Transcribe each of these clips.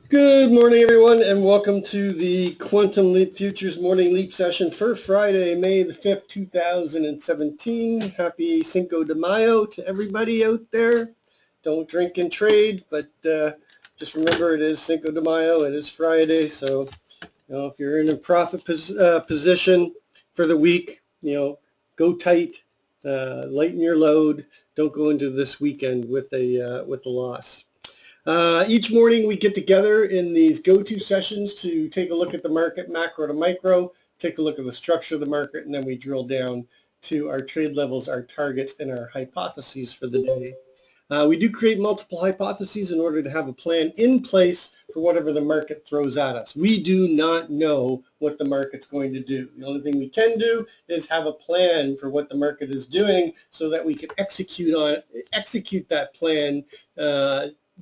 Good morning, everyone, and welcome to the Quantum Leap Futures Morning Leap Session for Friday, May the 5th, 2017. Happy Cinco de Mayo to everybody out there. Don't drink and trade, but just remember it is Cinco de Mayo. It is Friday, so if you're in a profit position for the week, go tight, lighten your load. Don't go into this weekend with a loss. Each morning we get together in these go-to sessions to take a look at the market, macro to micro, take a look at the structure of the market, and then we drill down to our trade levels, our targets, and our hypotheses for the day. We do create multiple hypotheses in order to have a plan in place for whatever the market throws at us. We do not know what the market's going to do. The only thing we can do is have a plan for what the market is doing so that we can execute that plan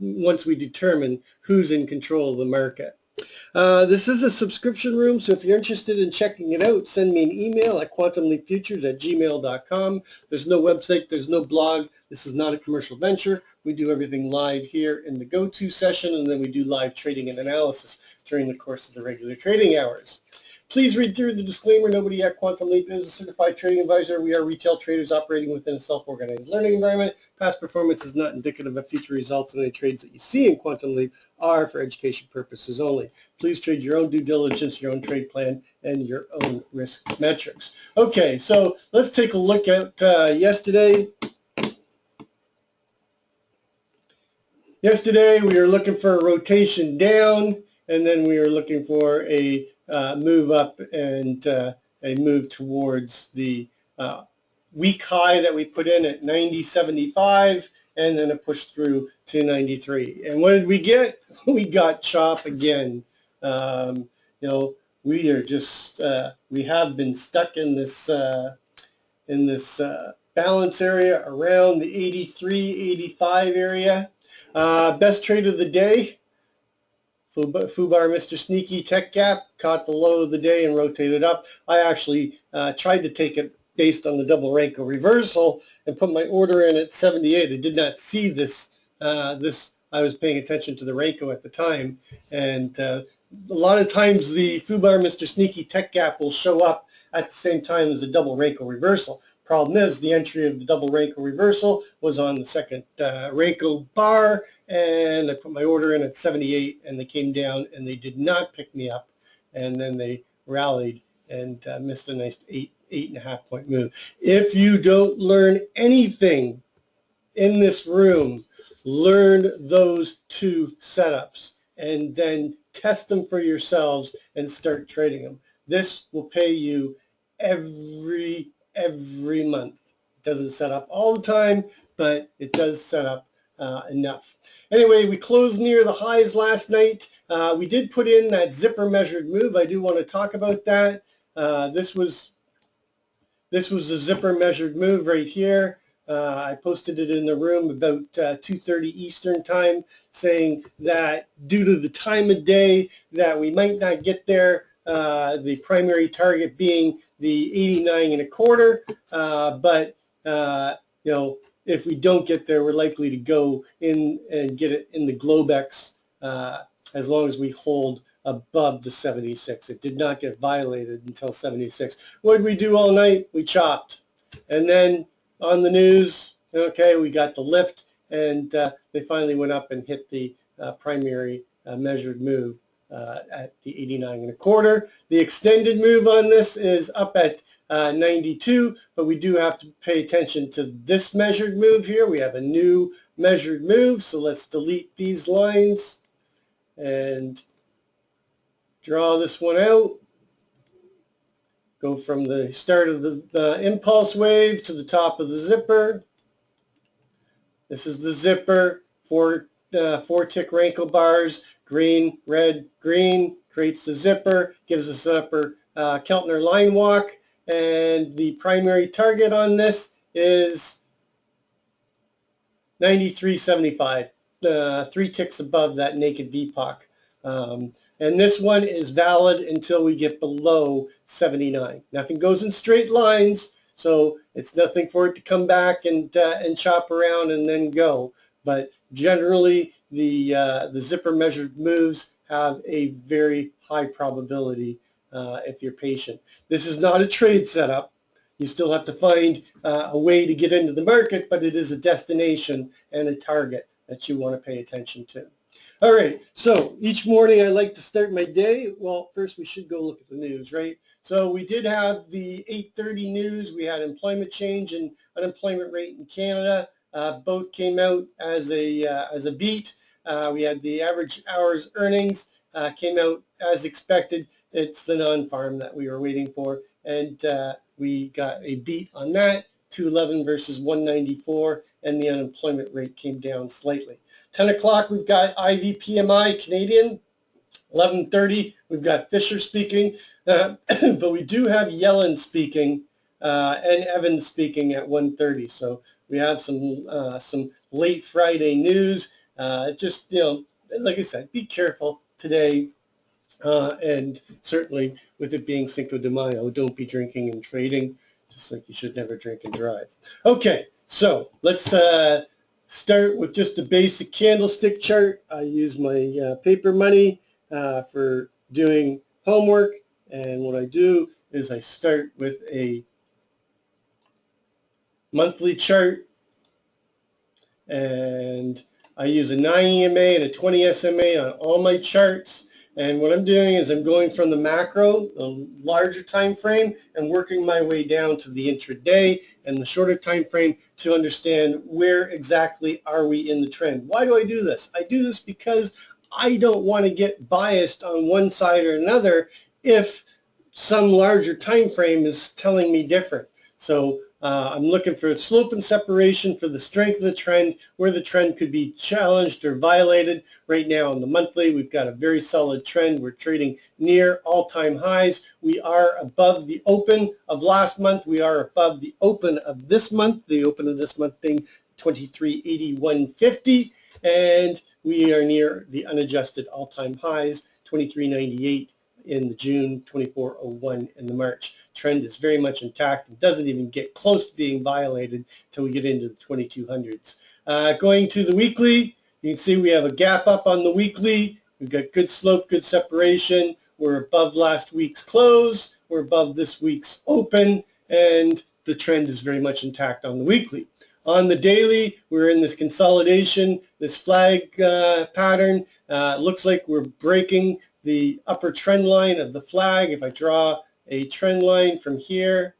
once we determine who's in control of the market. This is a subscription room, so if you're interested in checking it out, send me an email at quantumleapfutures@gmail.com. There's no website, there's no blog. This is not a commercial venture. We do everything live here in the go-to session, and then we do live trading and analysis during the course of the regular trading hours. Please read through the disclaimer. Nobody at Quantum Leap is a certified trading advisor. We are retail traders operating within a self-organized learning environment. Past performance is not indicative of future results, and any trades that you see in Quantum Leap are for education purposes only. Please trade your own due diligence, your own trade plan, and your own risk metrics. Okay, so let's take a look at yesterday. Yesterday, we were looking for a rotation down, and then we were looking for a move up and a move towards the week high that we put in at 90.75, and then a push through to 93. And what did we get? We got chop again. We are just we have been stuck in this balance area around the 83, 85 area. Best trade of the day. FUBAR Mr. Sneaky Tech Gap caught the low of the day and rotated up. I actually tried to take it based on the double Renko reversal and put my order in at 78. I did not see this. I was paying attention to the Renko at the time, and a lot of times the FUBAR Mr. Sneaky Tech Gap will show up at the same time as the double Renko reversal. Problem is, the entry of the double Renko reversal was on the second Renko bar, and I put my order in at 78, and they came down, and they did not pick me up, and then they rallied and missed a nice 8.5 point move. If you don't learn anything in this room, learn those two setups, and then test them for yourselves and start trading them. This will pay you every month. It doesn't set up all the time, but it does set up enough. Anyway, we closed near the highs last night. We did put in that zipper measured move. I do want to talk about that. This was the zipper measured move right here. I posted it in the room about 2:30 Eastern time, saying that due to the time of day that we might not get there, the primary target being the 89.25, but if we don't get there, we're likely to go in and get it in the Globex as long as we hold above the 76. It did not get violated until 76. What did we do all night? We chopped. And then on the news, okay, we got the lift, and they finally went up and hit the primary measured move at the 89.25. The extended move on this is up at 92, but we do have to pay attention to this measured move here. We have a new measured move, so let's delete these lines and draw this one out. Go from the start of the impulse wave to the top of the zipper. This is the zipper, four tick Renko bars, green, red, green, creates the zipper, gives us an upper Keltner line walk, and the primary target on this is 93.75, 3 ticks above that naked VPOC. And this one is valid until we get below 79. Nothing goes in straight lines, so it's nothing for it to come back and chop around and then go. But generally, the zipper measured moves have a very high probability if you're patient. This is not a trade setup. You still have to find a way to get into the market, but it is a destination and a target that you want to pay attention to. All right, so each morning I like to start my day. Well, first we should go look at the news, right? So we did have the 8:30 news. We had employment change and unemployment rate in Canada. Both came out as a beat. We had the average hours earnings came out as expected. It's the non-farm that we were waiting for, and we got a beat on that. 211 versus 194, and the unemployment rate came down slightly. 10 o'clock, we've got IVPMI Canadian. 11:30, we've got Fisher speaking, but we do have Yellen speaking and Evans speaking at 1:30. So we have some late Friday news. Just, like I said, be careful today. And certainly with it being Cinco de Mayo, don't be drinking and trading, just like you should never drink and drive. Okay, so let's start with just a basic candlestick chart. I use my paper money for doing homework, and what I do is I start with a monthly chart, and I use a 9 EMA and a 20 SMA on all my charts. And what I'm doing is I'm going from the macro, the larger time frame, and working my way down to the intraday and the shorter time frame to understand where exactly are we in the trend. Why do I do this? I do this because I don't want to get biased on one side or another if some larger time frame is telling me different. So I'm looking for slope and separation for the strength of the trend, where the trend could be challenged or violated. Right now on the monthly, we've got a very solid trend. We're trading near all-time highs. We are above the open of last month. We are above the open of this month, the open of this month being 2381.50, and we are near the unadjusted all-time highs, 2398 in the June, 2401 in the March. Trend is very much intact. It doesn't even get close to being violated until we get into the 2200s. Going to the weekly, you can see we have a gap up on the weekly. We've got good slope, good separation. We're above last week's close. We're above this week's open, and the trend is very much intact on the weekly. On the daily, we're in this consolidation, this flag pattern. Looks like we're breaking the upper trend line of the flag. If I draw a trend line from here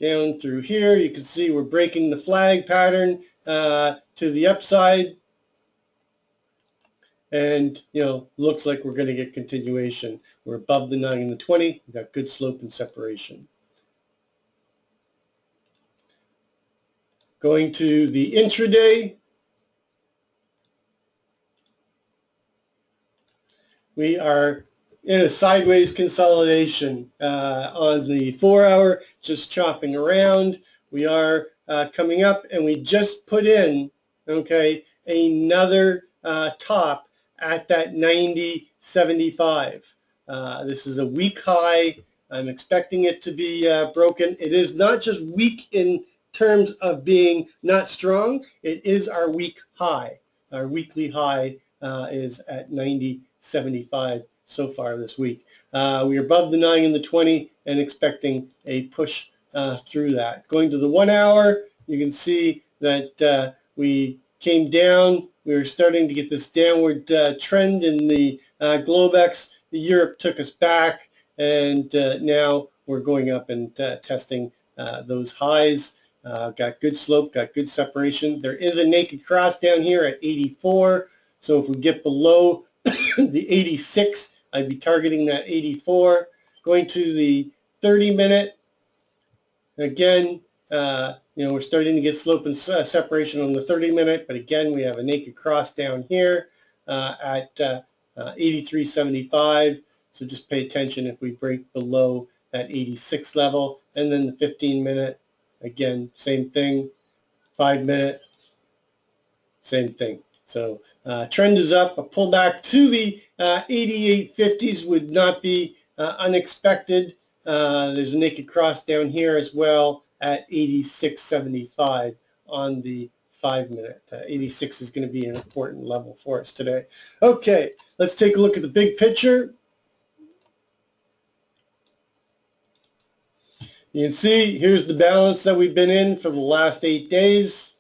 down through here, you can see we're breaking the flag pattern to the upside, and looks like we're going to get continuation. We're above the 9 and the 20. We've got good slope and separation. Going to the intraday, we are in a sideways consolidation on the 4-hour, just chopping around. We are coming up, and we just put in, another top at that 90.75. This is a week high. I'm expecting it to be broken. It is not just weak in terms of being not strong. It is our week high. Our weekly high is at 90.75 so far this week. We are above the 9 and the 20 and expecting a push through that. Going to the 1 hour, you can see that we came down. We were starting to get this downward trend in the Globex. Europe took us back, and now we're going up and testing those highs. Got good slope, got good separation. There is a naked cross down here at 84. So if we get below the 86, I'd be targeting that 84. Going to the 30-minute, again, we're starting to get slope and separation on the 30-minute, but again, we have a naked cross down here at 83.75. So just pay attention if we break below that 86 level. And then the 15-minute, again, same thing. 5-minute, same thing. So trend is up. A pullback to the 88.50s would not be unexpected. There's a naked cross down here as well at 86.75 on the 5-minute. 86 is going to be an important level for us today. Okay, let's take a look at the big picture. You can see here's the balance that we've been in for the last 8 days.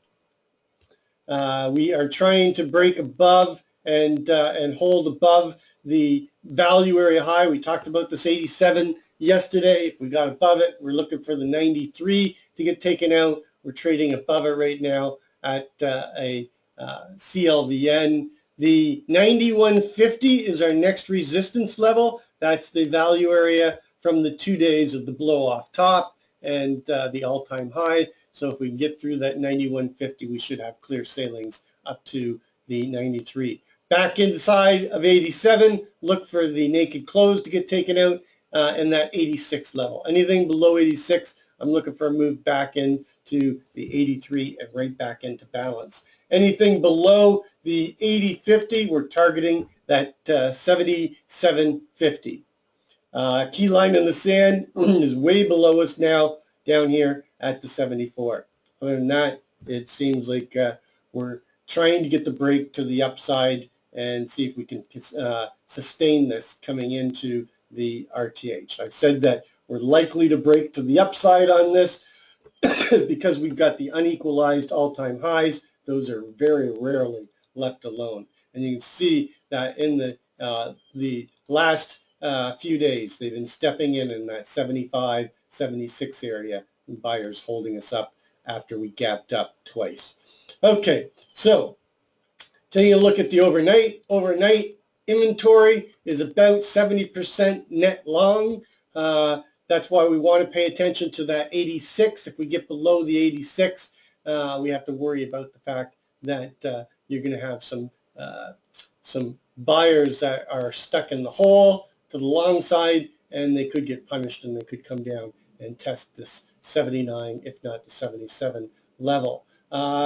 We are trying to break above and hold above the value area high. We talked about this 87 yesterday. If we got above it, we're looking for the 93 to get taken out. We're trading above it right now at a CLVN. The 9150 is our next resistance level. That's the value area from the 2 days of the blow off top and the all-time high. So if we can get through that 9150, we should have clear sailings up to the 93. Back inside of 87, look for the naked close to get taken out and that 86 level. Anything below 86, I'm looking for a move back into the 83 and right back into balance. Anything below the 80.50, we're targeting that 77.50. Key line in the sand is way below us now, down here at the 74. Other than that, it seems like we're trying to get the break to the upside and see if we can sustain this coming into the RTH. I said that we're likely to break to the upside on this because we've got the unequalized all-time highs. Those are very rarely left alone. And you can see that in the last few days, they've been stepping in that 75, 76 area, and buyers holding us up after we gapped up twice. Okay, so taking a look at the overnight inventory is about 70% net long. That's why we want to pay attention to that 86. If we get below the 86, we have to worry about the fact that you're going to have some buyers that are stuck in the hole to the long side, and they could get punished and they could come down and test this 79, if not the 77 level.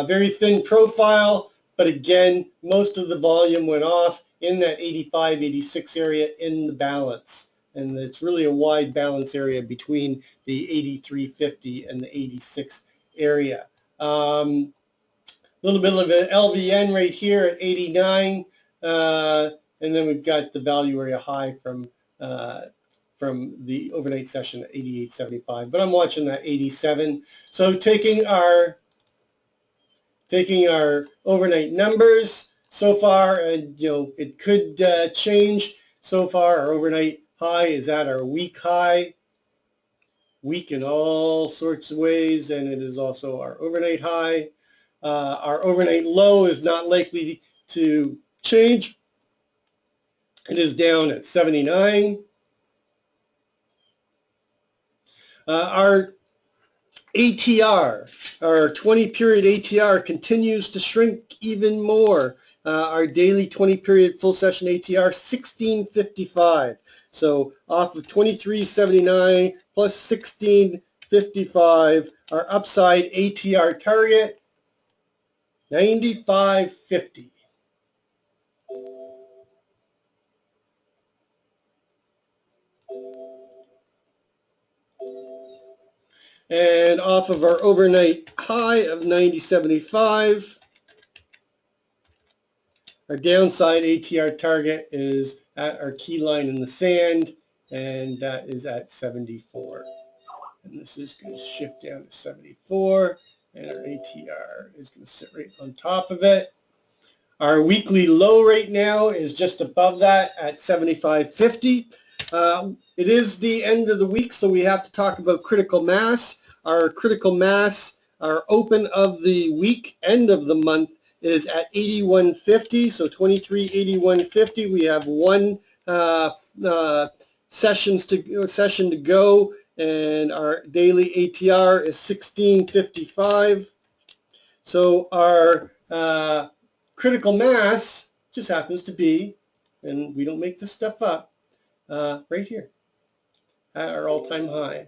Very thin profile, but again, most of the volume went off in that 85, 86 area in the balance. And it's really a wide balance area between the 83.50 and the 86 area. Little bit of an LVN right here at 89. And then we've got the value area high from the overnight session at 88.75, but I'm watching that 87. So taking our overnight numbers so far, and it could change. So far, our overnight high is at our week high, weak in all sorts of ways, and it is also our overnight high. Our overnight low is not likely to change. It is down at 79. Our ATR, our 20-period ATR continues to shrink even more. Our daily 20-period full session ATR, 1655. So off of 2379 plus 1655, our upside ATR target, 95.50. And off of our overnight high of 90.75, our downside ATR target is at our key line in the sand, and that is at 74. And this is going to shift down to 74, and our ATR is going to sit right on top of it. Our weekly low right now is just above that at 75.50. It is the end of the week, so we have to talk about critical mass. Our critical mass, our open of the week, end of the month, is at 81.50, so 23.81.50. We have one session to go, and our daily ATR is 16.55. So our critical mass just happens to be, and we don't make this stuff up, right here at our all-time high.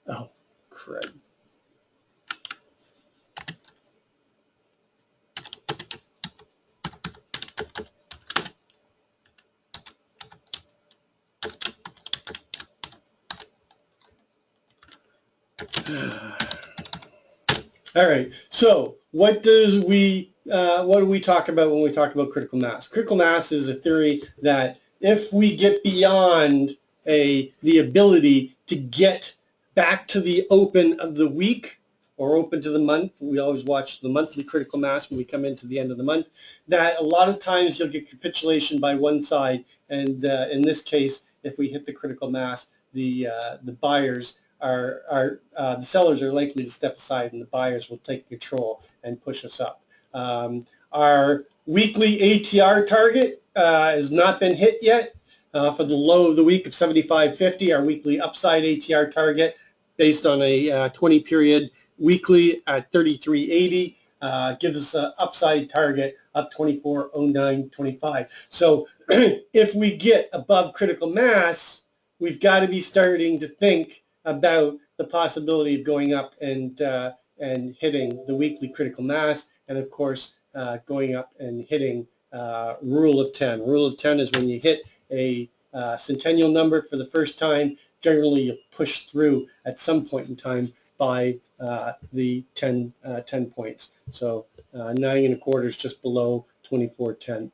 Oh, crud. All right, so what do we talk about when we talk about critical mass? Critical mass is a theory that if we get beyond the ability to get back to the open of the week or open to the month, we always watch the monthly critical mass when we come into the end of the month, that a lot of times you'll get capitulation by one side, and in this case, if we hit the critical mass, the buyers the sellers are likely to step aside, and the buyers will take control and push us up. Our weekly ATR target has not been hit yet. For the low of the week of 75.50, our weekly upside ATR target based on a 20 period weekly at 33.80 gives us an upside target of 24.0925. So if we get above critical mass, we've got to be starting to think about the possibility of going up and hitting the weekly critical mass, and of course going up and hitting rule of 10. Rule of 10 is when you hit a centennial number for the first time. Generally, you push through at some point in time by the 10 points. So 9.25 is just below 24.10.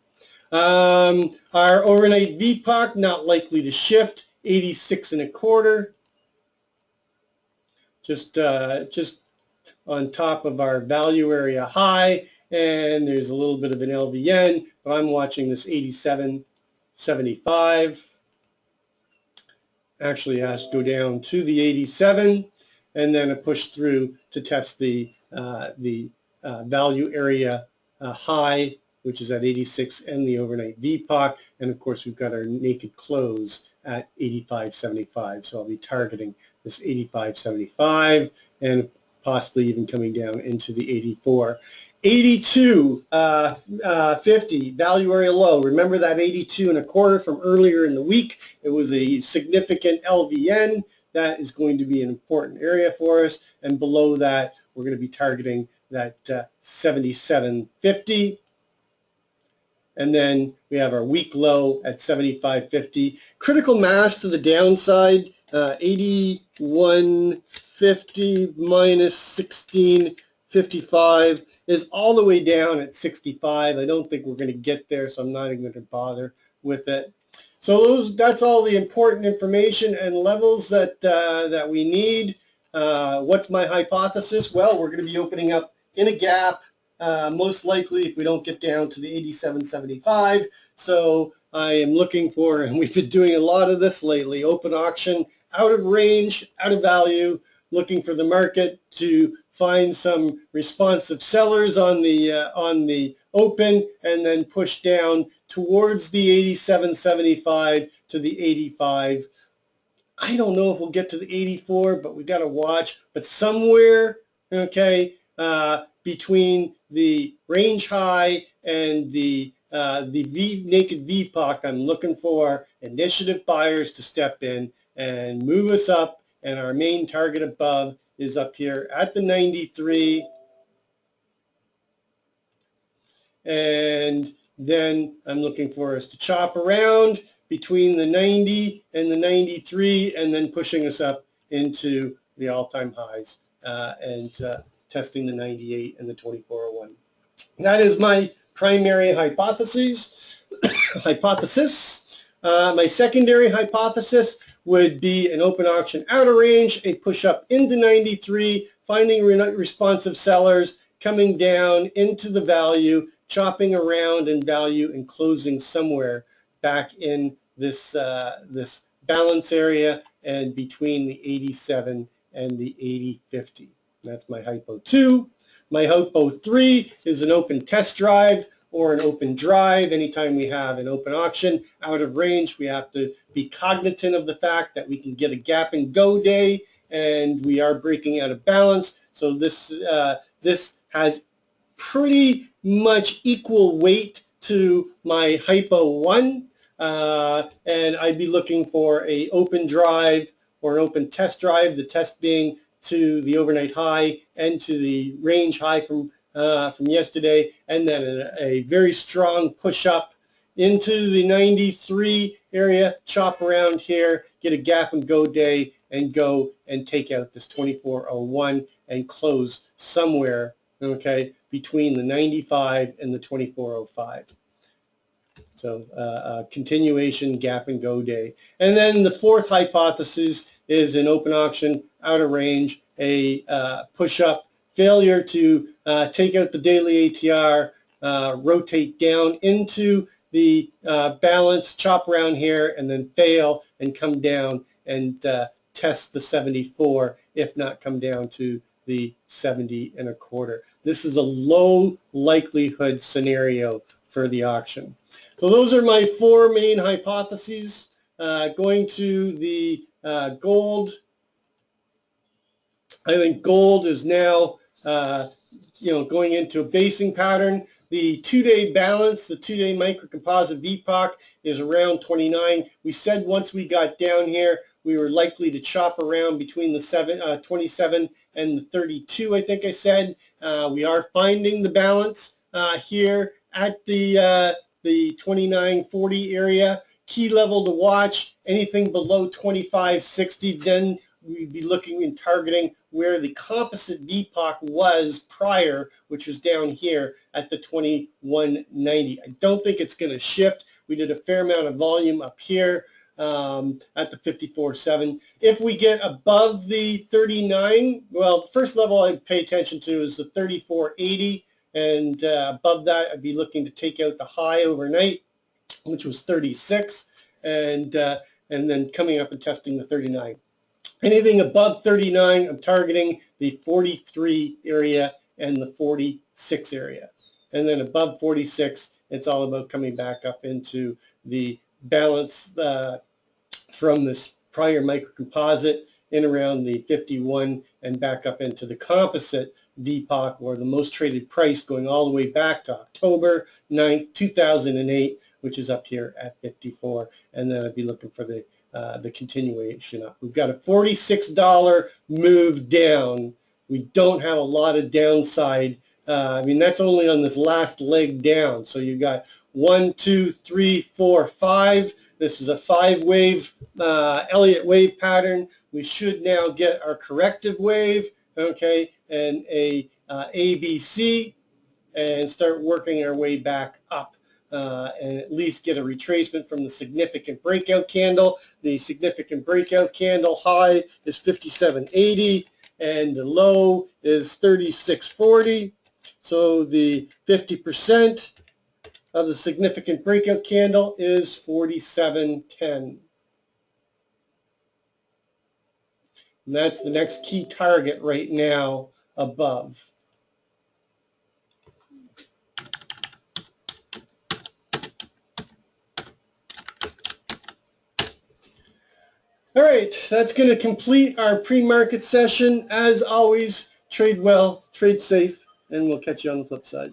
Our overnight VPOC not likely to shift, 86.25. Just on top of our value area high, and there's a little bit of an LVN, but I'm watching this 87.75. Actually has to go down to the 87, and then a push through to test the value area high, which is at 86, and the overnight VPOC, and of course we've got our naked close at 85.75. So I'll be targeting this 85.75 and possibly even coming down into the 84. 82.50 value area low. Remember that 82.25 from earlier in the week? It was a significant LVN. That is going to be an important area for us. And below that, we're going to be targeting that 77.50. And then we have our week low at 75.50. Critical mass to the downside, 81.50 minus 16.55 is all the way down at 65. I don't think we're going to get there, so I'm not even going to bother with it. So that's all the important information and levels that we need. What's my hypothesis? Well, we're going to be opening up in a gap, most likely if we don't get down to the 87.75. So I am looking for, and we've been doing a lot of this lately, open auction, out of range, out of value, looking for the market to find some responsive sellers on the open, and then push down towards the 87.75 to the 85. I don't know if we'll get to the 84, but we got to watch. But somewhere, okay, between the range high and the naked VPOC, I'm looking for initiative buyers to step in and move us up. And our main target above is up here at the 93. And then I'm looking for us to chop around between the 90 and the 93, and then pushing us up into the all-time highs and testing the 98 and the 2401. That is my primary hypothesis. My secondary hypothesis would be an open auction out of range, a push up into 93, finding responsive sellers, coming down into the value, chopping around in value, and closing somewhere back in this this balance area and between the 87 and the 80.50. That's my hypo 2. My hypo 3 is an open test drive or an open drive. Anytime we have an open auction out of range, we have to be cognizant of the fact that we can get a gap and go day, and we are breaking out of balance. So this has pretty much equal weight to my hypo 1, and I'd be looking for a open drive or an open test drive, the test being to the overnight high and to the range high from yesterday, and then a very strong push up into the 93 area, chop around here, get a gap and go day, and go and take out this 2401 and close somewhere, okay, between the 95 and the 2405. So continuation gap and go day. And then the fourth hypothesis is an open auction out of range, a push up, failure to take out the daily ATR, rotate down into the balance, chop around here, and then fail and come down and test the 74, if not come down to the 70 and a quarter. This is a low likelihood scenario for the auction. So those are my four main hypotheses. Going to the gold, I think gold is now going into a basing pattern. The two-day balance, the two-day microcomposite VPOC is around 29. We said once we got down here, we were likely to chop around between the 27 and the 32, I think I said. We are finding the balance here at the 29.40 area. Key level to watch, anything below 25.60, then we'd be looking and targeting where the composite VPOC was prior, which was down here at the 21.90. I don't think it's going to shift. We did a fair amount of volume up here at the 54.7. If we get above the 39, well, the first level I'd pay attention to is the 34.80, and above that I'd be looking to take out the high overnight, which was 36, and then coming up and testing the 39. Anything above 39, I'm targeting the 43 area and the 46 area. And then above 46, it's all about coming back up into the balance from this prior microcomposite in around the 51 and back up into the composite VPOC, or the most traded price, going all the way back to October 9th, 2008, which is up here at 54. And then I'd be looking for the continuation up. We've got a $46 move down. We don't have a lot of downside. I mean, that's only on this last leg down. So you've got 1, 2, 3, 4, 5. This is a 5-wave Elliott wave pattern. We should now get our corrective wave, okay, and a ABC, and start working our way back up. And at least get a retracement from the significant breakout candle. The significant breakout candle high is 57.80 and the low is 36.40. So the 50% of the significant breakout candle is 47.10. And that's the next key target right now above. All right, that's going to complete our pre-market session. As always, trade well, trade safe, and we'll catch you on the flip side.